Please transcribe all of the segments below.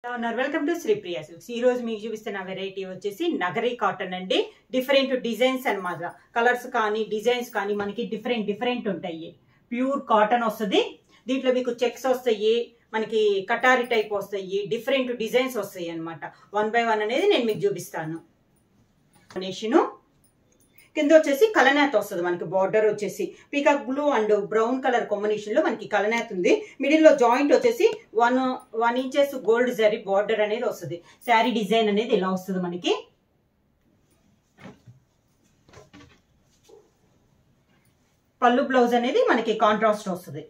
Welcome to Sripriya silks. ఈ రోజు మీకు చూపిస్తున్న వెరైటీ వచ్చేసి నగరీ కాటన్ అండి. డిఫరెంట్ డిజైన్స్ అన్నమాట. కలర్స్ కానీ డిజైన్స్ కానీ మనకి డిఫరెంట్ ఉంటాయి. ప్యూర్ కాటన్ వస్తుంది. దీంట్లో మీకు చెక్స్ వస్తాయి, మనకి కటారి టైప్ వస్తాయి, డిఫరెంట్ డిజైన్స్ వస్తాయి అన్నమాట. 1 by 1 అనేది నేను మీకు చూపిస్తాను. కింద వచ్చేసి కలనేత వస్తుంది. మనకి బార్డర్ వచ్చేసి peacock blue and brown colour combination లో మనకి కలనేత ఉంది. మిడిల్ లో జాయింట్ వచ్చేసి 1 ఇంచెస్ గోల్డ్ జరీ బార్డర్ అనేది వస్తుంది. శారీ డిజైన్ అనేది ఇలా వస్తుంది. మనకి పళ్ళు బ్లౌజ్ అనేది మనకి కాంట్రాస్ట్ వస్తుంది.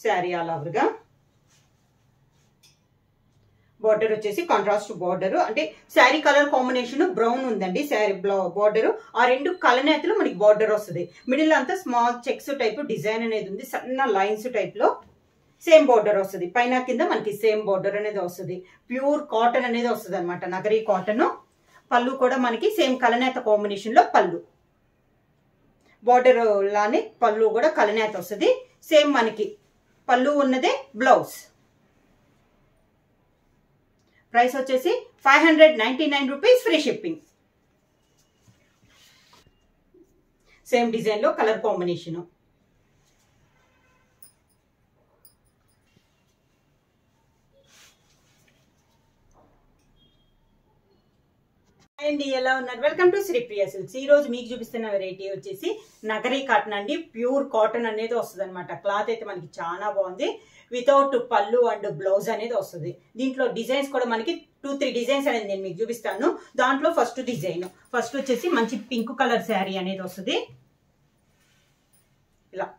శారీ ఆల్ ఓవర్ గా బార్డర్ వచ్చేసి కాంట్రాస్ట్ బార్డర్, అంటే శారీ కలర్ కాంబినేషన్ బ్రౌన్ ఉందండి. శారీ బార్డర్ ఆ రెండు కలనేతలు మనకి బార్డర్ వస్తుంది. మిడిల్ అంతా స్మాల్ చెక్స్ టైప్ డిజైన్ అనేది ఉంది. సన్న లైన్స్ టైప్ లో సేమ్ బార్డర్ వస్తుంది. పైన కింద మనకి సేమ్ బార్డర్ అనేది వస్తుంది. ప్యూర్ కాటన్ అనేది వస్తుంది అనమాట. నగరీ కాటన్. పళ్ళు కూడా మనకి సేమ్ కలనేత కాంబినేషన్ లో పళ్ళు, బార్డర్ లానే పళ్ళు కూడా కలనేత వస్తుంది. సేమ్ మనకి పళ్ళు ఉన్నదే బ్లౌజ్. ప్రైస్ వచ్చేసి 599 rupees, free shipping. Same design లో కలర్ కాంబినేషన్. అండి, ఎలా ఉన్నారు? Welcome to Sripriya silks. ఈ రోజు మీకు చూపిస్తున్న వెరైటీ వచ్చేసి నగరీ కాటన్ అండి. ప్యూర్ కాటన్ అనేది వస్తుంది అనమాట. క్లాత్ అయితే మనకి చాలా బాగుంది. వితౌట్ పళ్ళు అండ్ బ్లౌజ్ అనేది వస్తుంది. దీంట్లో డిజైన్స్ కూడా మనకి 2-3 డిజైన్స్ అనేది నేను మీకు చూపిస్తాను. దాంట్లో ఫస్ట్ డిజైన్ వచ్చేసి మంచి పింక్ కలర్ శారీ అనేది వస్తుంది. ఇలా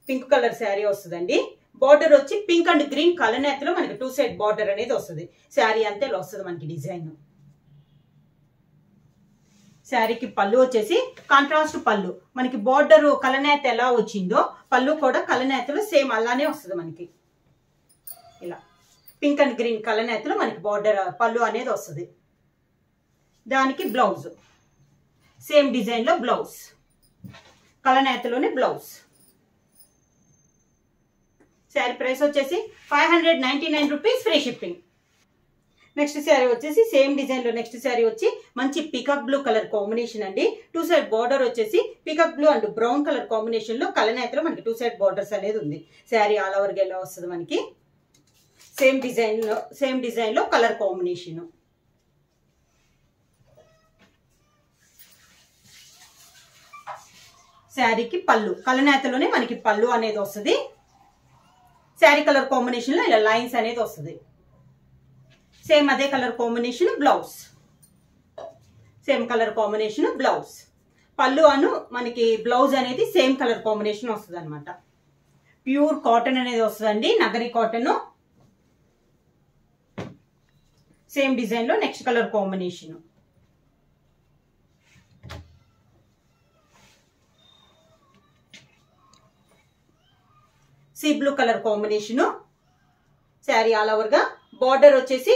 పింక్ కలర్ శారీ వస్తుందండి. బార్డర్ వచ్చి పింక్ అండ్ గ్రీన్ కలనేతలో మనకి 2 సైడ్ బార్డర్ అనేది వస్తుంది. శారీ అంతే ఇలా వస్తుంది మనకి డిజైన్. శారీకి పళ్ళు వచ్చేసి కాంట్రాస్ట్ పళ్ళు. మనకి బార్డర్ కలనేత ఎలా వచ్చిందో పళ్ళు కూడా కలనేతలో సేమ్ అలానే వస్తుంది మనకి. ఇలా పింక్ అండ్ గ్రీన్ కలనేతలో మనకి బార్డర్ పళ్ళు అనేది వస్తుంది. దానికి బ్లౌజ్ సేమ్ డిజైన్ లో బ్లౌజ్, కలనేతలోనే బ్లౌజ్. శారీ ప్రైస్ వచ్చేసి 599 rupees, free shipping. Next sari వచ్చేసి సేమ్ డిజైన్ లో నెక్స్ట్ శారీ వచ్చి మంచి పీకాక్ బ్లూ కలర్ కాంబినేషన్ అండి. 2 సైడ్ బార్డర్ వచ్చేసి peacock blue and brown colour combination లో కలనేతలో మనకి 2 సైడ్ బార్డర్స్ అనేది ఉంది. శారీ ఆల్ ఓవర్ గా ఎలా వస్తుంది మనకి. సేమ్ డిజైన్ లో కలర్ కాంబినేషన్. శారీకి పళ్ళు కలనేతలోనే మనకి పళ్ళు అనేది వస్తుంది. శారీ కలర్ కాంబినేషన్ లో ఇలా లైన్స్ అనేది వస్తుంది. సేమ్ అదే colour combination blouse, same colour combination blouse. పళ్ళు అను మనకి బ్లౌజ్ అనేది సేమ్ కలర్ కాంబినేషన్ వస్తుంది అనమాట. ప్యూర్ కాటన్ అనేది వస్తుందండి, నగరీ కాటన్. సేమ్ డిజైన్ లో next colour combination. Sea blue colour combination. Sari all over గా బార్డర్ వచ్చేసి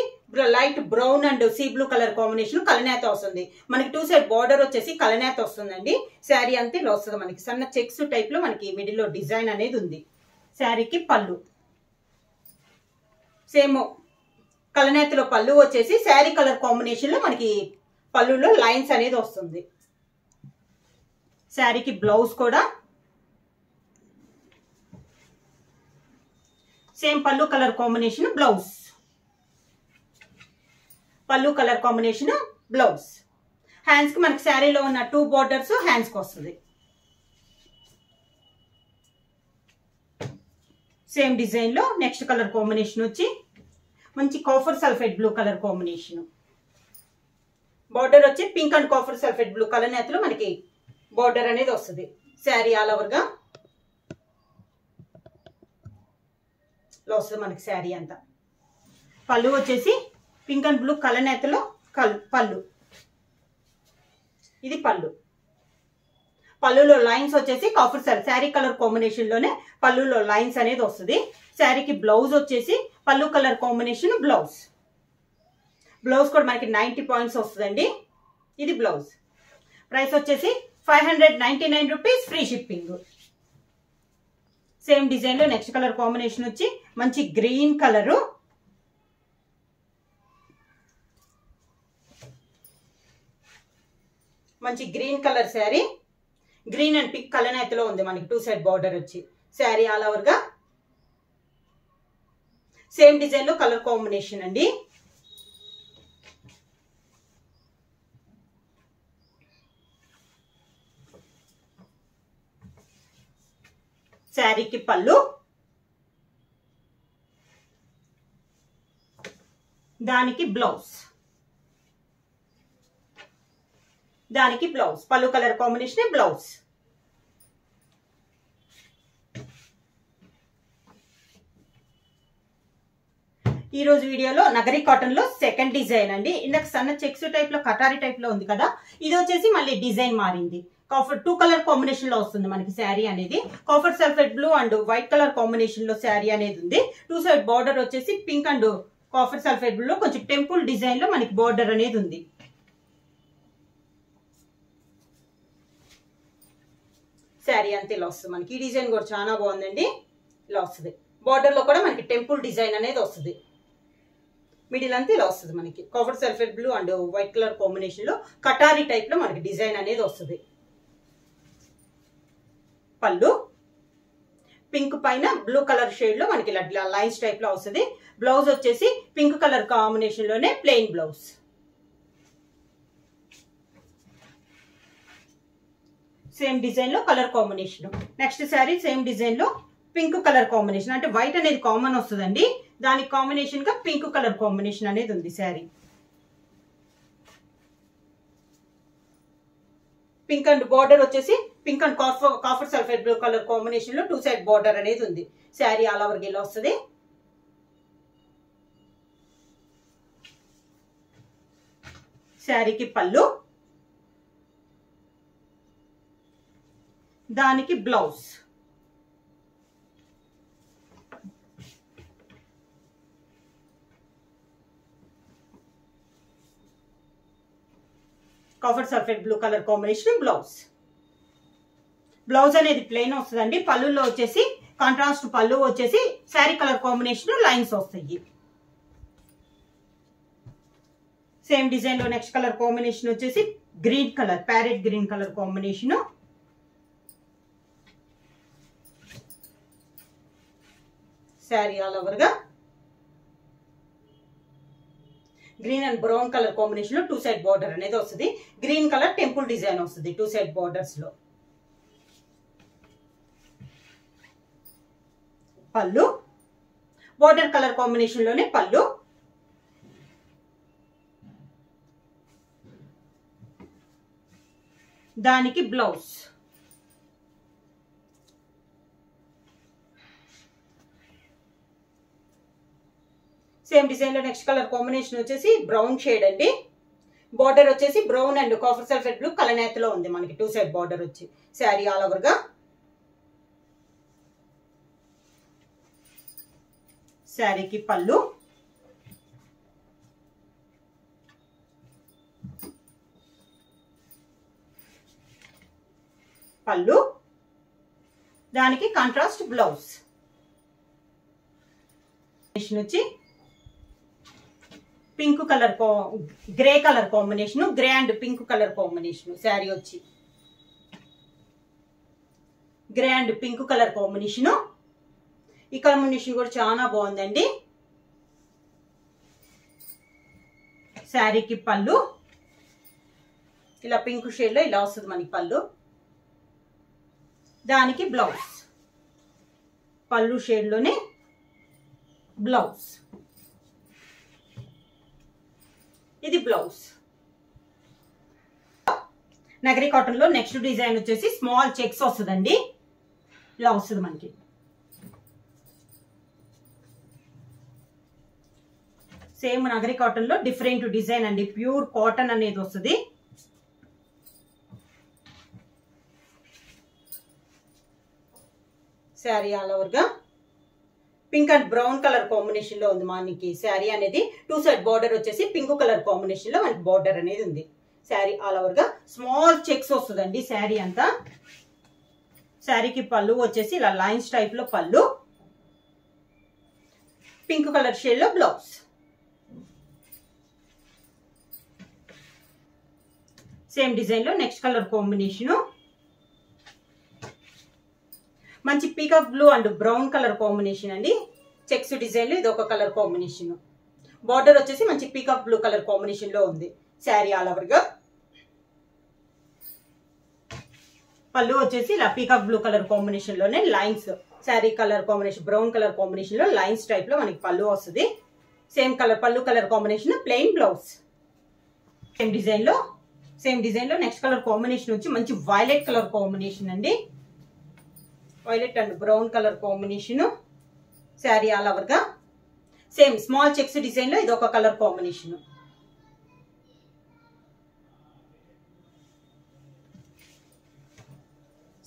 light brown and sea blue colour combination కలనేత వస్తుంది. మనకి 2 సైడ్ బార్డర్ వచ్చేసి కలనేత వస్తుందండి. శారీ అంతే ఇలా వస్తుంది మనకి. సన్న చెక్స్ టైప్ లో మనకి మిడిల్ లో డిజైన్ అనేది ఉంది. శారీకి పళ్ళు సేమ్ కలనేతలో పళ్ళు వచ్చేసి శారీ కలర్ కాంబినేషన్ లో మనకి పళ్ళులో లైన్స్ అనేది వస్తుంది. శారీకి బ్లౌజ్ కూడా సేమ్ పళ్ళు కలర్ కాంబినేషన్ బ్లౌజ్, పళ్ళు కలర్ కాంబినేషన్ బ్లౌజ్. హ్యాండ్స్ కి మనకి శారీలో ఉన్న 2 బార్డర్స్ హ్యాండ్స్ కి వస్తుంది. సేమ్ డిజైన్ లో నెక్స్ట్ కలర్ కాంబినేషన్ వచ్చి మంచి copper sulphate blue colour combination. Border వచ్చి pink and copper sulphate blue colour నేతలో మనకి బార్డర్ అనేది వస్తుంది. శారీ ఆల్ ఓవర్ గా వస్తుంది మనకి శారీ అంతా. పళ్ళు వచ్చేసి పింక్ అండ్ బ్లూ కలనేతలో పళ్ళు, ఇది పళ్ళు. పళ్ళులో లైన్స్ వచ్చేసి కాఫర్ శారీ కలర్ కాంబినేషన్ లోనే పళ్ళులో లైన్స్ అనేది వస్తుంది. శారీకి బ్లౌజ్ వచ్చేసి పళ్ళు కలర్ కాంబినేషన్ బ్లౌజ్. బ్లౌజ్ కూడా మనకి 90 పాయింట్స్ వస్తుందండి. ఇది బ్లౌజ్. ప్రైస్ వచ్చేసి 599 rupees, free shipping. Same design లో నెక్స్ట్ కలర్ కాంబినేషన్ వచ్చి మంచి గ్రీన్ కలరు, మంచి green colour sari. Green and pink colour నేతలో ఉంది మనకి 2 సైడ్ బార్డర్ వచ్చి. శారీ ఆల్ ఓవర్ గా సేమ్ డిజైన్ లో కలర్ కాంబినేషన్ అండి. శారీకి పళ్ళు, దానికి బ్లౌజ్, దానికి బ్లౌజ్. పళ్ళు కలర్ కాంబినేషన్ బ్లౌజ్. ఈ రోజు వీడియోలో నగరి కాటన్ లో సెకండ్ డిజైన్ అండి. ఇందాక సన్న చెక్స్ టైప్ లో కటారీ టైప్ లో ఉంది కదా, ఇది వచ్చేసి మళ్ళీ డిజైన్ మారింది. కాఫర్ 2 కలర్ కాంబినేషన్ లో వస్తుంది మనకి శారీ అనేది. Copper sulphate blue and white colour combination లో శారీ అనేది ఉంది. 2 సైడ్ బార్డర్ వచ్చేసి pink and copper sulphate blue లో కొంచెం టెంపుల్ డిజైన్ లో మనకి బార్డర్ అనేది ఉంది. శారీ అంతే ఇలా వస్తుంది మనకి. ఈ డిజైన్ కూడా చాలా బాగుందండి. ఇలా వస్తుంది. బార్డర్ లో కూడా మనకి టెంపుల్ డిజైన్ అనేది వస్తుంది. మిడిల్ అంతా ఇలా వస్తుంది మనకి. Copper sulphate blue and white colour combination లో కటారీ టైప్ లో మనకి డిజైన్ అనేది వస్తుంది. పళ్ళు పింక్ పైన బ్లూ కలర్ షేడ్ లో మనకి ఇలా లైన్స్ టైప్ లో వస్తుంది. బ్లౌజ్ వచ్చేసి పింక్ కలర్ కాంబినేషన్ లోనే ప్లెయిన్ బ్లౌజ్. సేమ్ డిజైన్ లో colour combination. Next sari same design లో పింక్ కలర్ కాంబినేషన్, అంటే వైట్ అనేది కామన్ వస్తుందండి, దానికి కాంబినేషన్ గా పింక్ కలర్ కాంబినేషన్ అనేది ఉంది శారీ. పింక్ అండ్ బార్డర్ వచ్చేసి pink and copper sulphate blue colour combination లో 2 సైడ్ బార్డర్ అనేది ఉంది. శారీ ఆల్ ఓవర్ ఇలా వస్తుంది. శారీకి పళ్ళు, దానికి blouse. Copper sulphate blue colour combination blouse. Blouse అనేది ప్లెయిన్ వస్తుందండి. పళ్ళులో వచ్చేసి కాంట్రాస్ట్ పళ్ళు వచ్చేసి శారీ కలర్ కాంబినేషన్ లైన్స్ వస్తాయి. సేమ్ డిజైన్ లో నెక్స్ట్ కలర్ కాంబినేషన్ వచ్చేసి green colour, parrot green colour combination. Sari all over గా green and brown colour combination లో 2 సైడ్ బార్డర్ అనేది వస్తుంది. గ్రీన్ కలర్ టెంపుల్ డిజైన్ వస్తుంది 2 సైడ్ బార్డర్స్ లో. పళ్ళు బార్డర్ కలర్ కాంబినేషన్ లోనే పళ్ళు, దానికి బ్లౌజ్. సేమ్ డిజైన్ లో నెక్స్ట్ కలర్ కాంబినేషన్ వచ్చేసి బ్రౌన్ షేడ్ అండి. బార్డర్ వచ్చేసి brown and copper sulphate blue colour నేతలో ఉంది మనకి 2 సైడ్ బార్డర్ వచ్చి. శారీ ఆల్ ఓవర్ గా శారీకి పళ్ళు, పళ్ళు, దానికి కాంట్రాస్ట్ బ్లౌజ్. వచ్చి pink colour grey colour combination, grey and pink colour combination. Sari వచ్చి grey and pink colour combination. ఈ కాంబినేషన్ కూడా చాలా బాగుందండి. శారీకి పళ్ళు ఇలా పింక్ షేడ్ లో ఇలా వస్తుంది మనకి పళ్ళు, దానికి బ్లౌజ్. పళ్ళు షేడ్ లోనే బ్లౌజ్. ఇది బ్లౌజ్. నగరి కాటన్ లో నెక్స్ట్ డిజైన్ వచ్చేసి స్మాల్ చెక్స్ వస్తుందండి. ఇలా వస్తుంది మనకి. సేమ్ నగరి కాటన్ లో డిఫరెంట్ డిజైన్ అండి. ప్యూర్ కాటన్ అనేది వస్తుంది. శారీ ఆల్ ఓవర్ గా pink and brown colour combination లో ఉంది మనకి శారీ అనేది. 2 సైడ్ బార్డర్ వచ్చేసి పింక్ కలర్ కాంబినేషన్ లో మనకి బార్డర్ అనేది ఉంది. శారీ ఆల్ ఓవర్ గా స్మాల్ చెక్స్ వస్తుందండి శారీ అంతా. శారీకి పళ్ళు వచ్చేసి ఇలా లైన్స్ టైప్ లో పళ్ళు, పింక్ కలర్ షేడ్ లో బ్లౌజ్. సేమ్ డిజైన్ లో నెక్స్ట్ కలర్ కాంబినేషన్ మంచి peacock blue and brown colour combination అండి. చెక్స్ డిజైన్ లో ఇది ఒక కలర్ కాంబినేషన్. బార్డర్ వచ్చేసి మంచి పీకాక్ బ్లూ కలర్ కాంబినేషన్ లో ఉంది శారీ ఆల్ ఓవర్ గా. పళ్ళు వచ్చేసి ఇలా పీకాక్ బ్లూ కలర్ కాంబినేషన్ లోనే lines, sari colour combination brown colour combination లో లైన్స్ టైప్ లో మనకి పళ్ళు వస్తుంది. సేమ్ కలర్ పళ్ళు colour combination, plain blouse. Same design లో నెక్స్ట్ కలర్ కాంబినేషన్ వచ్చి మంచి వైలెట్ కలర్ కాంబినేషన్ అండి. Violet and brown colour combination sari all over గా. సేమ్ స్మాల్ చెక్స్ డిజైన్ లో ఇది ఒక కలర్ కాంబినేషన్.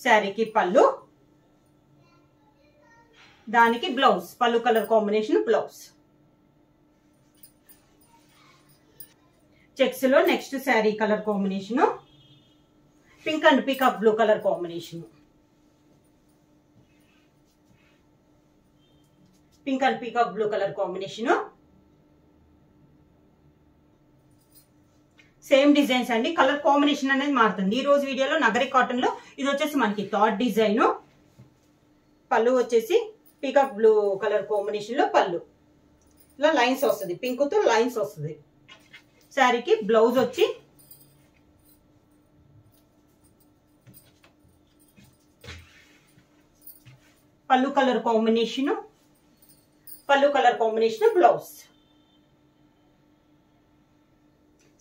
శారీకి పళ్ళు, దానికి బ్లౌజ్, పళ్ళు కలర్ కాంబినేషన్ బ్లౌజ్. చెక్స్ లో next sari colour combination pink and peacock blue colour combination. Pink and peacock blue colour combination. Same designs అండి, కలర్ కాంబినేషన్ అనేది మారుతుంది. ఈ రోజు వీడియోలో నగరి కాటన్ లో ఇది వచ్చేసి మనకి థర్డ్ డిజైన్. పళ్ళు వచ్చేసి పీకాక్ బ్లూ కలర్ కాంబినేషన్ లో పళ్ళు ఇలా లైన్స్ వస్తుంది, పింక్ తో లైన్స్ వస్తుంది. శారీకి బ్లౌజ్ వచ్చి పళ్ళు colour combination blouse.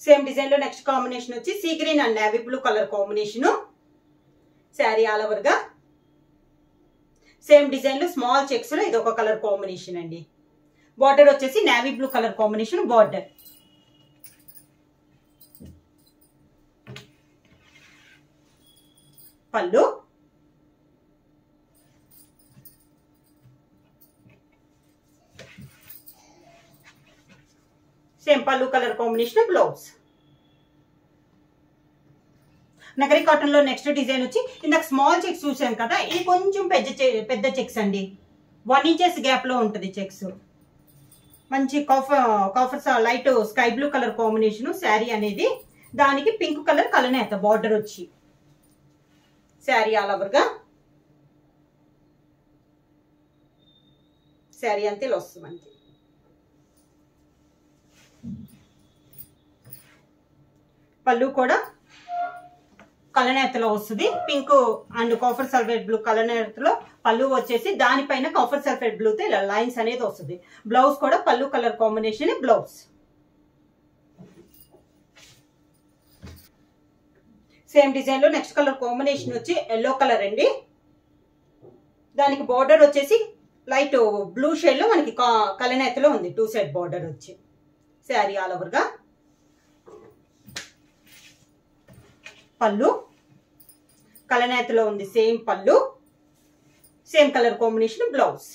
Same design లో నెక్స్ట్ కాంబినేషన్ వచ్చి sea green and navy blue colour combination sari all over గా. సేమ్ డిజైన్ లో స్మాల్ చెక్స్ లో ఇది ఒక కలర్ కాంబినేషన్ అండి. బార్డర్ వచ్చేసి navy blue colour combination border. పళ్ళు, సేమ్ పళ్ళు colour combination blouse. Nagari cotton లో నెక్స్ట్ డిజైన్ వచ్చి ఇందాక స్మాల్ చెక్స్ చూసాం కదా, ఇది కొంచెం పెద్ద చెక్స్ అండి. 1 ఇంచెస్ గ్యాప్ లో ఉంటుంది చెక్స్. మంచి copper light sky blue colour combination sari అనేది. దానికి పింక్ కలర్ కలనేత బార్డర్ వచ్చి శారీ ఆల్ ఓవర్ గా. శారీ అంతే వస్తుంది మనకి. పళ్ళు కూడా కలనేతలో వస్తుంది, pink and copper sulphate blue కలనేతలో పళ్ళు వచ్చేసి దానిపైన కాఫర్ సల్ఫేట్ బ్లూతో ఇలా లైన్స్ అనేది వస్తుంది. బ్లౌజ్ కూడా పళ్ళు colour combination blouse. Same design లో నెక్స్ట్ కలర్ కాంబినేషన్ వచ్చి ఎల్లో కలర్ అండి. దానికి బార్డర్ వచ్చేసి లైట్ బ్లూ షేడ్ లో మనకి కలనేతలో ఉంది, 2 సైడ్ బార్డర్ వచ్చి శారీ ఆల్ ఓవర్ గా. పళ్ళు కలనేతలో ఉంది, సేమ్ పళ్ళు, same colour combination blouse.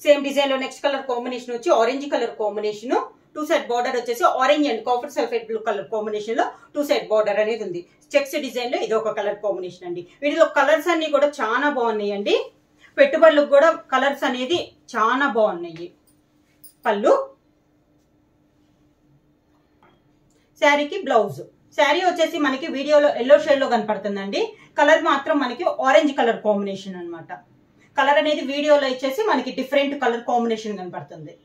Same design లో నెక్స్ట్ కలర్ కాంబినేషన్ వచ్చి orange colour combination. 2 side border వచ్చేసి orange and copper sulphate blue colour combination లో 2 సైడ్ బార్డర్ అనేది ఉంది. చెక్స్ డిజైన్ లో ఇది ఒక కలర్ కాంబినేషన్ అండి. వీటిలో కలర్స్ అన్ని కూడా చాలా బాగున్నాయి అండి. పెట్టుబడులకు కూడా కలర్స్ అనేది చాలా బాగున్నాయి. పళ్ళు, శారీకి బ్లౌజ్. శారీ వచ్చేసి మనకి వీడియోలో ఎల్లో షేడ్ లో కనపడుతుందండి, కలర్ మాత్రం మనకి ఆరెంజ్ కలర్ కాంబినేషన్ అన్నమాట. కలర్ అనేది వీడియోలో వచ్చేసి మనకి డిఫరెంట్ కలర్ కాంబినేషన్ కనపడుతుంది.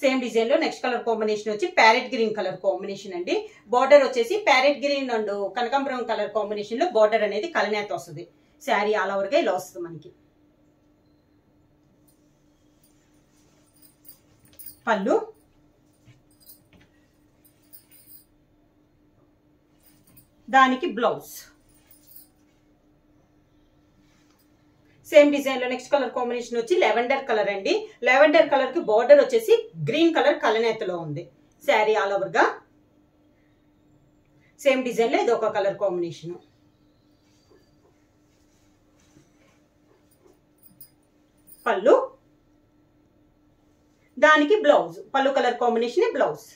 సేమ్ డిజైన్ లో నెక్స్ట్ కలర్ కాంబినేషన్ వచ్చి ప్యారెట్ గ్రీన్ కలర్ కాంబినేషన్ అండి. బార్డర్ వచ్చేసి ప్యారెట్ గ్రీన్ అండ్ కనకాంబరం కలర్ కాంబినేషన్ లో బార్డర్ అనేది కలనేత వస్తుంది. శారీ ఆల్ ఓవర్ గా ఇలా వస్తుంది మనకి. పళ్ళు, దానికి బ్లౌజ్. సేమ్ డిజైన్ లో నెక్స్ట్ కలర్ కాంబినేషన్ వచ్చి లెవెండర్ కలర్ అండి. లెవెండర్ కలర్ కి బార్డర్ వచ్చేసి గ్రీన్ కలర్ కలనేతలో ఉంది. శారీ ఆల్ ఓవర్ గా. సేమ్ డిజైన్ లో ఇది ఒక కలర్ కాంబినేషన్. పళ్ళు, దానికి బ్లౌజ్, పళ్ళు colour combination blouse.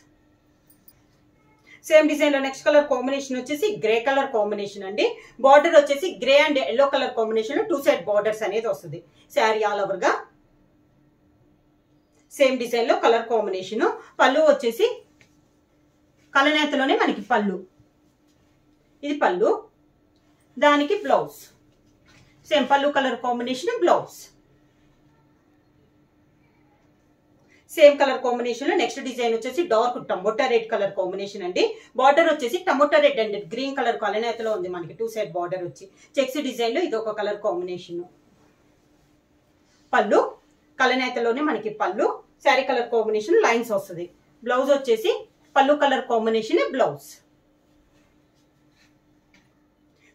Same design లో నెక్స్ట్ కలర్ కాంబినేషన్ వచ్చేసి గ్రే కలర్ కాంబినేషన్ అండి. బార్డర్ వచ్చేసి grey and yellow colour combination లో 2 సైడ్ బార్డర్స్ అనేది వస్తుంది. శారీ ఆల్ ఓవర్ గా సేమ్ డిజైన్ లో కలర్ కాంబినేషన్. పళ్ళు వచ్చేసి కలనేతలోనే మనకి పళ్ళు, ఇది పళ్ళు, దానికి బ్లౌజ్ సేమ్ పళ్ళు colour combination, blouse same colour combination లో నెక్స్ట్ డిజైన్ వచ్చేసి dark tomato red colour combination అండి. బార్డర్ వచ్చేసి tomato red and green colour కలనేతలో ఉంది మనకి 2 సైడ్ బార్డర్ వచ్చి. చెక్స్ డిజైన్ లో ఇది ఒక కలర్ కాంబినేషన్. పళ్ళు కలనేతలోనే మనకి పళ్ళు, శారీ కలర్ కాంబినేషన్ లైన్స్ వస్తుంది. బ్లౌజ్ వచ్చేసి పళ్ళు colour combination, blouse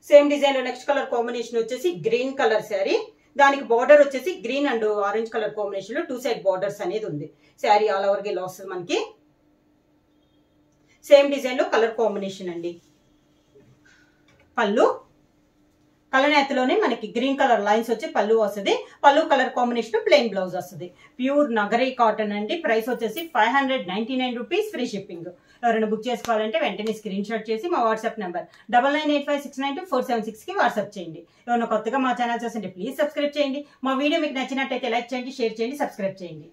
same design లో నెక్స్ట్ కలర్ కాంబినేషన్ వచ్చేసి గ్రీన్ కలర్ శారీ, దానికి బార్డర్ వచ్చేసి green and orange colour combination లో 2 సైడ్ బార్డర్స్ అనేది ఉంది. శారీ ఆల్ ఓవర్ గా ఇలా వస్తుంది మనకి. సేమ్ డిజైన్ లో కలర్ కాంబినేషన్ అండి. పళ్ళు కలనేతలోనే మనకి గ్రీన్ కలర్ లైన్స్ వచ్చి పళ్ళు వస్తుంది. పళ్ళు కలర్ కాంబినేషన్ ప్లెయిన్ బ్లౌజ్ వస్తుంది. ప్యూర్ నగరీ కాటన్ అండి. ప్రైస్ వచ్చేసి 599 రూపీస్, ఫ్రీ షిప్పింగ్. ఎవరైనా బుక్ చేసుకోవాలంటే వెంటనే స్క్రీన్ షాట్ చేసి మా వాట్సాప్ నెంబర్ 9985692476 కి వాట్సాప్ చేయండి. ఎవరైనా కొత్తగా మా ఛానల్ చూస్తుంటే ప్లీజ్ సబ్స్క్రైబ్ చేయండి. మా వీడియో మీకు నచ్చినట్టయితే లైక్ చేయండి, షేర్ చేయండి, సబ్స్క్రైబ్ చేయండి.